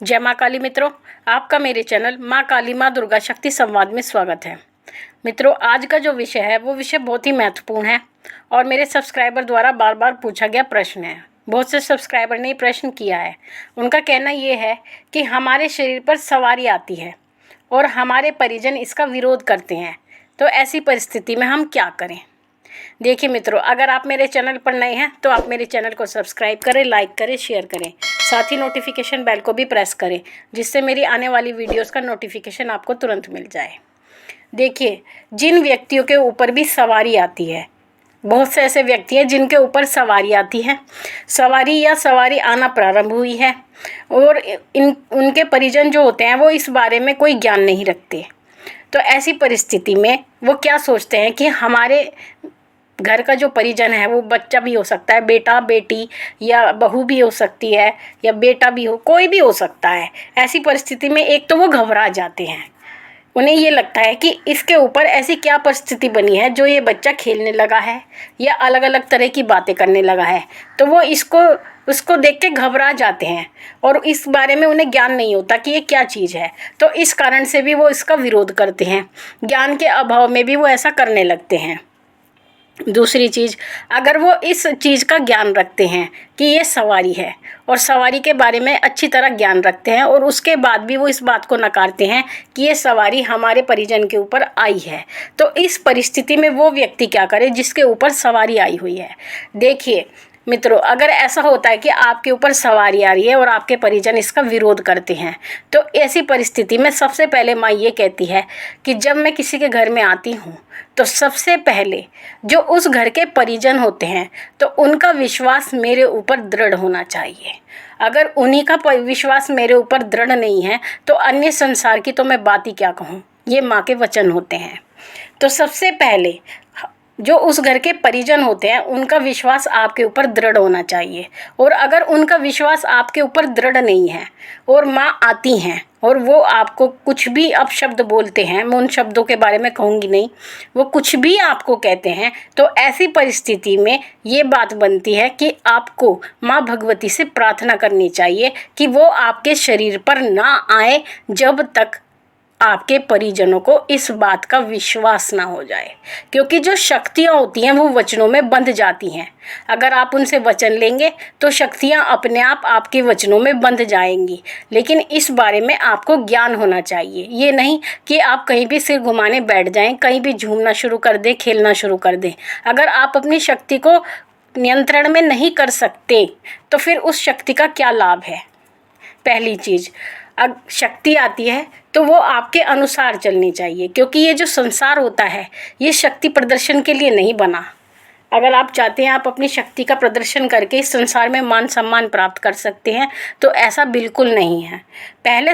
जय माँ काली मित्रों, आपका मेरे चैनल माँ काली माँ दुर्गा शक्ति संवाद में स्वागत है। मित्रों, आज का जो विषय है वो विषय बहुत ही महत्वपूर्ण है और मेरे सब्सक्राइबर द्वारा बार बार पूछा गया प्रश्न है। बहुत से सब्सक्राइबर ने प्रश्न किया है। उनका कहना ये है कि हमारे शरीर पर सवारी आती है और हमारे परिजन इसका विरोध करते हैं, तो ऐसी परिस्थिति में हम क्या करें। देखिए मित्रों, अगर आप मेरे चैनल पर नए हैं तो आप मेरे चैनल को सब्सक्राइब करें, लाइक करें, शेयर करें, साथ ही नोटिफिकेशन बेल को भी प्रेस करें, जिससे मेरी आने वाली वीडियोस का नोटिफिकेशन आपको तुरंत मिल जाए। देखिए, जिन व्यक्तियों के ऊपर भी सवारी आती है, बहुत से ऐसे व्यक्ति हैं जिनके ऊपर सवारी आती है, सवारी आना प्रारंभ हुई है और उनके परिजन जो होते हैं वो इस बारे में कोई ज्ञान नहीं रखते। तो ऐसी परिस्थिति में वो क्या सोचते हैं कि हमारे घर का जो परिजन है वो बच्चा भी हो सकता है, बेटा बेटी या बहू भी हो सकती है, या बेटा भी हो, कोई भी हो सकता है। ऐसी परिस्थिति में एक तो वो घबरा जाते हैं। उन्हें ये लगता है कि इसके ऊपर ऐसी क्या परिस्थिति बनी है जो ये बच्चा खेलने लगा है या अलग अलग तरह की बातें करने लगा है, तो वो उसको देख के घबरा जाते हैं और इस बारे में उन्हें ज्ञान नहीं होता कि ये क्या चीज़ है। तो इस कारण से भी वो इसका विरोध करते हैं। ज्ञान के अभाव में भी वो ऐसा करने लगते हैं। दूसरी चीज़, अगर वो इस चीज़ का ज्ञान रखते हैं कि ये सवारी है और सवारी के बारे में अच्छी तरह ज्ञान रखते हैं और उसके बाद भी वो इस बात को नकारते हैं कि ये सवारी हमारे परिजन के ऊपर आई है, तो इस परिस्थिति में वो व्यक्ति क्या करे जिसके ऊपर सवारी आई हुई है। देखिए मित्रों, अगर ऐसा होता है कि आपके ऊपर सवारी आ रही है और आपके परिजन इसका विरोध करते हैं, तो ऐसी परिस्थिति में सबसे पहले माँ ये कहती है कि जब मैं किसी के घर में आती हूँ तो सबसे पहले जो उस घर के परिजन होते हैं तो उनका विश्वास मेरे ऊपर दृढ़ होना चाहिए। अगर उन्हीं का विश्वास मेरे ऊपर दृढ़ नहीं है तो अन्य संसार की तो मैं बात ही क्या कहूँ। ये माँ के वचन होते हैं। तो सबसे पहले जो उस घर के परिजन होते हैं उनका विश्वास आपके ऊपर दृढ़ होना चाहिए, और अगर उनका विश्वास आपके ऊपर दृढ़ नहीं है और माँ आती हैं और वो आपको कुछ भी अपशब्द बोलते हैं, मैं उन शब्दों के बारे में कहूँगी नहीं, वो कुछ भी आपको कहते हैं, तो ऐसी परिस्थिति में ये बात बनती है कि आपको माँ भगवती से प्रार्थना करनी चाहिए कि वो आपके शरीर पर ना आए जब तक आपके परिजनों को इस बात का विश्वास ना हो जाए। क्योंकि जो शक्तियाँ होती हैं वो वचनों में बंध जाती हैं। अगर आप उनसे वचन लेंगे तो शक्तियाँ अपने आप आपके वचनों में बंध जाएंगी, लेकिन इस बारे में आपको ज्ञान होना चाहिए। ये नहीं कि आप कहीं भी सिर घुमाने बैठ जाएं, कहीं भी झूमना शुरू कर दें, खेलना शुरू कर दें। अगर आप अपनी शक्ति को नियंत्रण में नहीं कर सकते तो फिर उस शक्ति का क्या लाभ है। पहली चीज़, अब शक्ति आती है तो वो आपके अनुसार चलनी चाहिए, क्योंकि ये जो संसार होता है ये शक्ति प्रदर्शन के लिए नहीं बना। अगर आप चाहते हैं आप अपनी शक्ति का प्रदर्शन करके इस संसार में मान सम्मान प्राप्त कर सकते हैं, तो ऐसा बिल्कुल नहीं है।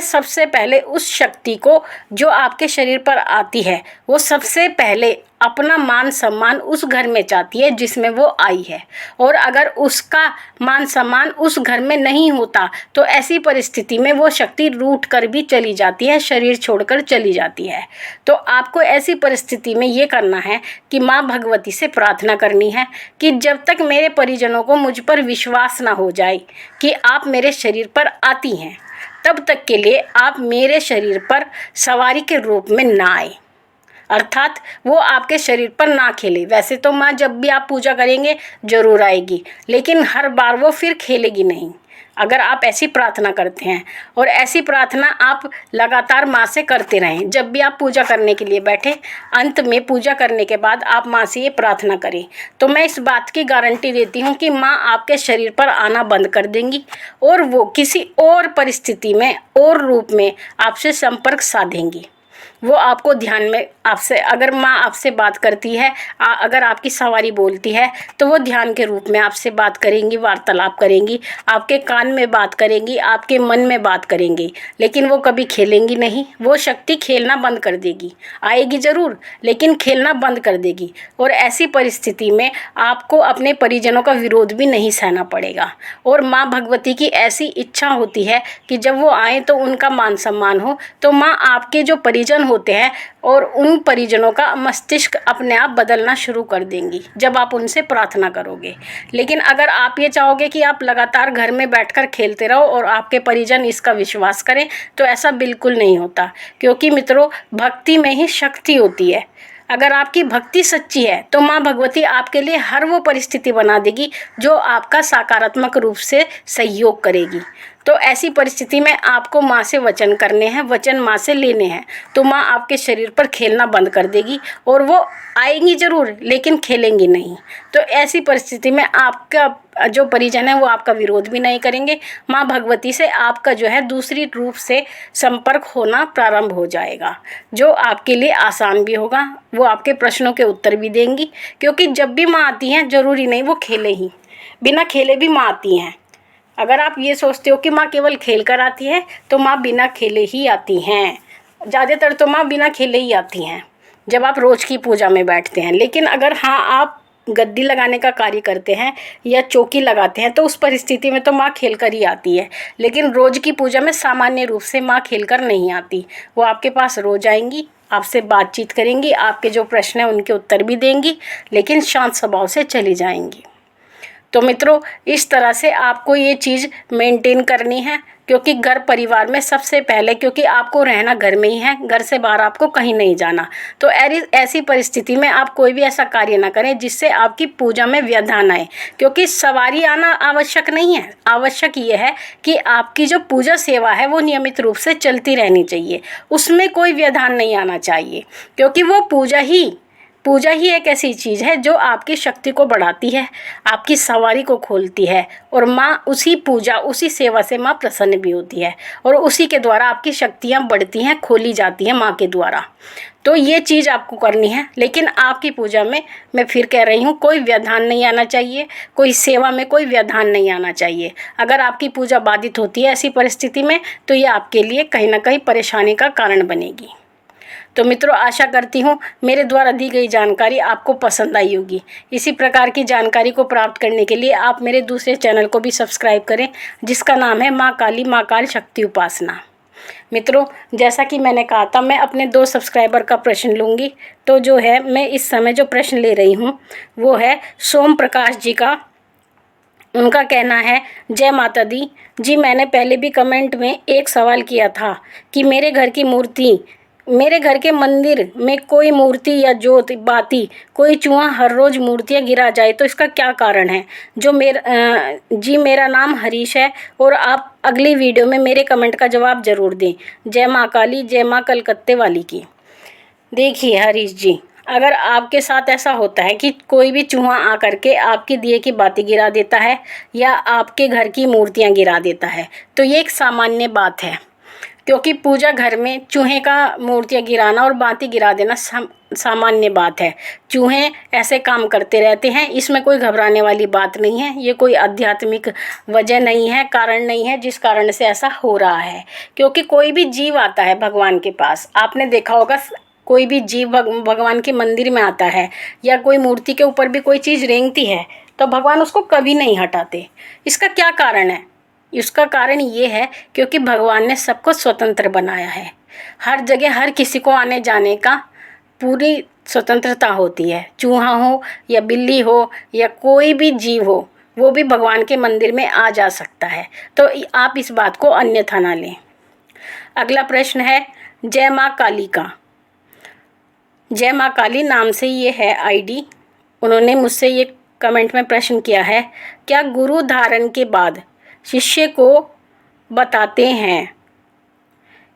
सबसे पहले उस शक्ति को जो आपके शरीर पर आती है वो सबसे पहले अपना मान सम्मान उस घर में चाहती है जिसमें वो आई है, और अगर उसका मान सम्मान उस घर में नहीं होता तो ऐसी परिस्थिति में वो शक्ति रूठ कर भी चली जाती है, शरीर छोड़कर चली जाती है। तो आपको ऐसी परिस्थिति में ये करना है कि माँ भगवती से प्रार्थना करनी है कि जब तक मेरे परिजनों को मुझ पर विश्वास ना हो जाए कि आप मेरे शरीर पर आती हैं, तब तक के लिए आप मेरे शरीर पर सवारी के रूप में ना आए, अर्थात वो आपके शरीर पर ना खेले। वैसे तो माँ जब भी आप पूजा करेंगे ज़रूर आएगी, लेकिन हर बार वो फिर खेलेगी नहीं। अगर आप ऐसी प्रार्थना करते हैं और ऐसी प्रार्थना आप लगातार माँ से करते रहें, जब भी आप पूजा करने के लिए बैठे, अंत में पूजा करने के बाद आप माँ से ये प्रार्थना करें, तो मैं इस बात की गारंटी देती हूँ कि माँ आपके शरीर पर आना बंद कर देंगी और वो किसी और परिस्थिति में और रूप में आपसे संपर्क साधेंगी। वो आपको ध्यान में आपसे, अगर माँ आपसे बात करती है, अगर आपकी सवारी बोलती है, तो वो ध्यान के रूप में आपसे बात करेंगी, वार्तालाप करेंगी, आपके कान में बात करेंगी, आपके मन में बात करेंगी, लेकिन वो कभी खेलेंगी नहीं। वो शक्ति खेलना बंद कर देगी, आएगी ज़रूर लेकिन खेलना बंद कर देगी। और ऐसी परिस्थिति में आपको अपने परिजनों का विरोध भी नहीं सहना पड़ेगा। और माँ भगवती की ऐसी इच्छा होती है कि जब वो आए तो उनका मान सम्मान हो। तो माँ आपके जो परिजन होते हैं और उन परिजनों का मस्तिष्क अपने आप बदलना शुरू कर देंगी जब आप उनसे प्रार्थना करोगे। लेकिन अगर आप ये चाहोगे कि आप लगातार घर में बैठकर खेलते रहो और आपके परिजन इसका विश्वास करें, तो ऐसा बिल्कुल नहीं होता, क्योंकि मित्रों, भक्ति में ही शक्ति होती है। अगर आपकी भक्ति सच्ची है तो माँ भगवती आपके लिए हर वो परिस्थिति बना देगी जो आपका सकारात्मक रूप से सहयोग करेगी। तो ऐसी परिस्थिति में आपको माँ से वचन करने हैं, वचन माँ से लेने हैं, तो माँ आपके शरीर पर खेलना बंद कर देगी और वो आएंगी ज़रूर लेकिन खेलेंगी नहीं। तो ऐसी परिस्थिति में आपका जो परिजन है वो आपका विरोध भी नहीं करेंगे। माँ भगवती से आपका जो है दूसरी रूप से संपर्क होना प्रारंभ हो जाएगा, जो आपके लिए आसान भी होगा। वो आपके प्रश्नों के उत्तर भी देंगी, क्योंकि जब भी माँ आती हैं ज़रूरी नहीं वो खेले ही, बिना खेले भी माँ आती हैं। अगर आप ये सोचते हो कि माँ केवल खेल कर आती है, तो माँ बिना खेले ही आती हैं। ज़्यादातर तो माँ बिना खेले ही आती हैं जब आप रोज़ की पूजा में बैठते हैं। लेकिन अगर हाँ आप गद्दी लगाने का कार्य करते हैं या चौकी लगाते हैं, तो उस परिस्थिति में तो माँ खेल कर ही आती है। लेकिन रोज़ की पूजा में सामान्य रूप से माँ खेल कर नहीं आती। वो आपके पास रोज़ आएंगी, आपसे बातचीत करेंगी, आपके जो प्रश्न हैं उनके उत्तर भी देंगी, लेकिन शांत स्वभाव से चली जाएंगी। तो मित्रों, इस तरह से आपको ये चीज़ मेंटेन करनी है, क्योंकि घर परिवार में सबसे पहले, क्योंकि आपको रहना घर में ही है, घर से बाहर आपको कहीं नहीं जाना। तो ऐसी परिस्थिति में आप कोई भी ऐसा कार्य ना करें जिससे आपकी पूजा में व्यवधान आए, क्योंकि सवारी आना आवश्यक नहीं है। आवश्यक ये है कि आपकी जो पूजा सेवा है वो नियमित रूप से चलती रहनी चाहिए, उसमें कोई व्यवधान नहीं आना चाहिए, क्योंकि वो पूजा ही एक ऐसी चीज़ है जो आपकी शक्ति को बढ़ाती है, आपकी सवारी को खोलती है, और माँ उसी पूजा उसी सेवा से माँ प्रसन्न भी होती है, और उसी के द्वारा आपकी शक्तियाँ बढ़ती हैं, खोली जाती हैं माँ के द्वारा। तो ये चीज़ आपको करनी है। लेकिन आपकी पूजा में, मैं फिर कह रही हूँ, कोई व्यवधान नहीं आना चाहिए, कोई सेवा में कोई व्यवधान नहीं आना चाहिए। अगर आपकी पूजा बाधित होती है ऐसी परिस्थिति में, तो ये आपके लिए कहीं ना कहीं परेशानी का कारण बनेगी। तो मित्रों, आशा करती हूँ मेरे द्वारा दी गई जानकारी आपको पसंद आई होगी। इसी प्रकार की जानकारी को प्राप्त करने के लिए आप मेरे दूसरे चैनल को भी सब्सक्राइब करें, जिसका नाम है माँ काली माँ काल शक्ति उपासना। मित्रों, जैसा कि मैंने कहा था, मैं अपने 2 सब्सक्राइबर का प्रश्न लूँगी। तो जो है, मैं इस समय जो प्रश्न ले रही हूँ वो है सोम प्रकाश जी का। उनका कहना है, जय माता दी जी, मैंने पहले भी कमेंट में एक सवाल किया था कि मेरे घर के मंदिर में कोई मूर्ति या जोत बाती कोई चूहा हर रोज़ मूर्तियाँ गिरा जाए तो इसका क्या कारण है। मेरा नाम हरीश है, और आप अगली वीडियो में मेरे कमेंट का जवाब ज़रूर दें। जय माँ काली, जय माँ कलकत्ते वाली की। देखिए हरीश जी, अगर आपके साथ ऐसा होता है कि कोई भी चूहा आकर के आपके दिए की बाती गिरा देता है या आपके घर की मूर्तियाँ गिरा देता है, तो ये एक सामान्य बात है, क्योंकि पूजा घर में चूहे का मूर्तियाँ गिराना और बाती गिरा देना सामान्य बात है। चूहे ऐसे काम करते रहते हैं, इसमें कोई घबराने वाली बात नहीं है। ये कोई आध्यात्मिक वजह नहीं है, कारण नहीं है जिस कारण से ऐसा हो रहा है। क्योंकि कोई भी जीव आता है भगवान के पास, आपने देखा होगा, कोई भी जीव भगवान के मंदिर में आता है या कोई मूर्ति के ऊपर भी कोई चीज़ रेंगती है, तो भगवान उसको कभी नहीं हटाते। इसका क्या कारण है? इसका कारण ये है क्योंकि भगवान ने सबको स्वतंत्र बनाया है। हर जगह हर किसी को आने जाने का पूरी स्वतंत्रता होती है। चूहा हो या बिल्ली हो या कोई भी जीव हो, वो भी भगवान के मंदिर में आ जा सकता है। तो आप इस बात को अन्यथा ना लें। अगला प्रश्न है जय माँ काली का। जय माँ काली नाम से ये है आईडी। उन्होंने मुझसे ये कमेंट में प्रश्न किया है, क्या गुरु धारण के बाद शिष्य को बताते हैं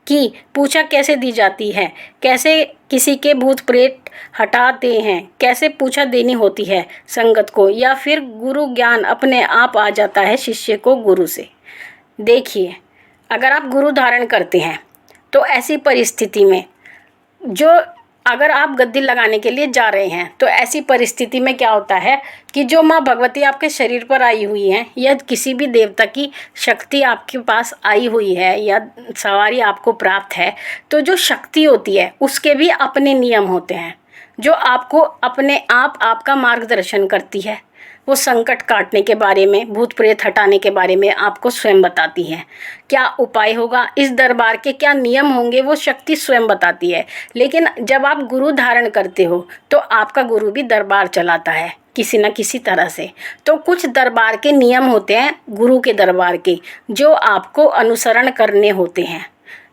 कि पूजा कैसे दी जाती है, कैसे किसी के भूत प्रेत हटाते हैं, कैसे पूजा देनी होती है संगत को, या फिर गुरु ज्ञान अपने आप आ जाता है शिष्य को गुरु से? देखिए, अगर आप गुरु धारण करते हैं तो ऐसी परिस्थिति में अगर आप गद्दी लगाने के लिए जा रहे हैं, तो ऐसी परिस्थिति में क्या होता है कि जो माँ भगवती आपके शरीर पर आई हुई हैं या किसी भी देवता की शक्ति आपके पास आई हुई है या सवारी आपको प्राप्त है, तो जो शक्ति होती है उसके भी अपने नियम होते हैं। जो आपको अपने आप आपका मार्गदर्शन करती है। वो संकट काटने के बारे में, भूत प्रेत हटाने के बारे में आपको स्वयं बताती है। क्या उपाय होगा, इस दरबार के क्या नियम होंगे, वो शक्ति स्वयं बताती है। लेकिन जब आप गुरु धारण करते हो तो आपका गुरु भी दरबार चलाता है किसी न किसी तरह से। तो कुछ दरबार के नियम होते हैं गुरु के दरबार के, जो आपको अनुसरण करने होते हैं।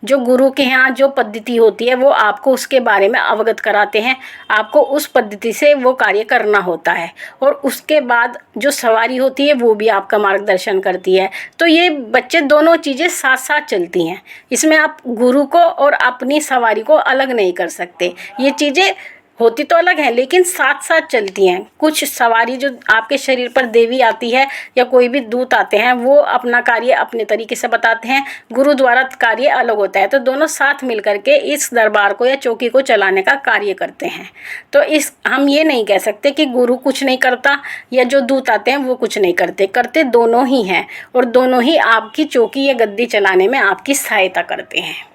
जो गुरु के यहाँ जो पद्धति होती है वो आपको उसके बारे में अवगत कराते हैं। आपको उस पद्धति से वो कार्य करना होता है और उसके बाद जो सवारी होती है वो भी आपका मार्गदर्शन करती है। तो ये बच्चे दोनों चीज़ें साथ साथ चलती हैं। इसमें आप गुरु को और अपनी सवारी को अलग नहीं कर सकते। ये चीज़ें होती तो अलग है लेकिन साथ साथ चलती हैं। कुछ सवारी जो आपके शरीर पर देवी आती है या कोई भी दूत आते हैं वो अपना कार्य अपने तरीके से बताते हैं, गुरु द्वारा कार्य अलग होता है। तो दोनों साथ मिल करके इस दरबार को या चौकी को चलाने का कार्य करते हैं। तो हम ये नहीं कह सकते कि गुरु कुछ नहीं करता या जो दूत आते हैं वो कुछ नहीं करते। करते दोनों ही हैं और दोनों ही आपकी चौकी या गद्दी चलाने में आपकी सहायता करते हैं।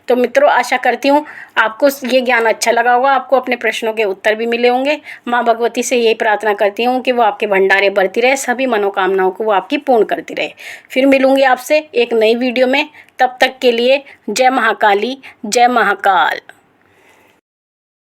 तो मित्रों, आशा करती हूँ आपको ये ज्ञान अच्छा लगा होगा, आपको अपने प्रश्नों के उत्तर भी मिले होंगे। माँ भगवती से यही प्रार्थना करती हूँ कि वो आपके भंडारे भरती रहे, सभी मनोकामनाओं को वो आपकी पूर्ण करती रहे। फिर मिलूंगी आपसे एक नई वीडियो में। तब तक के लिए जय महाकाली, जय महाकाल।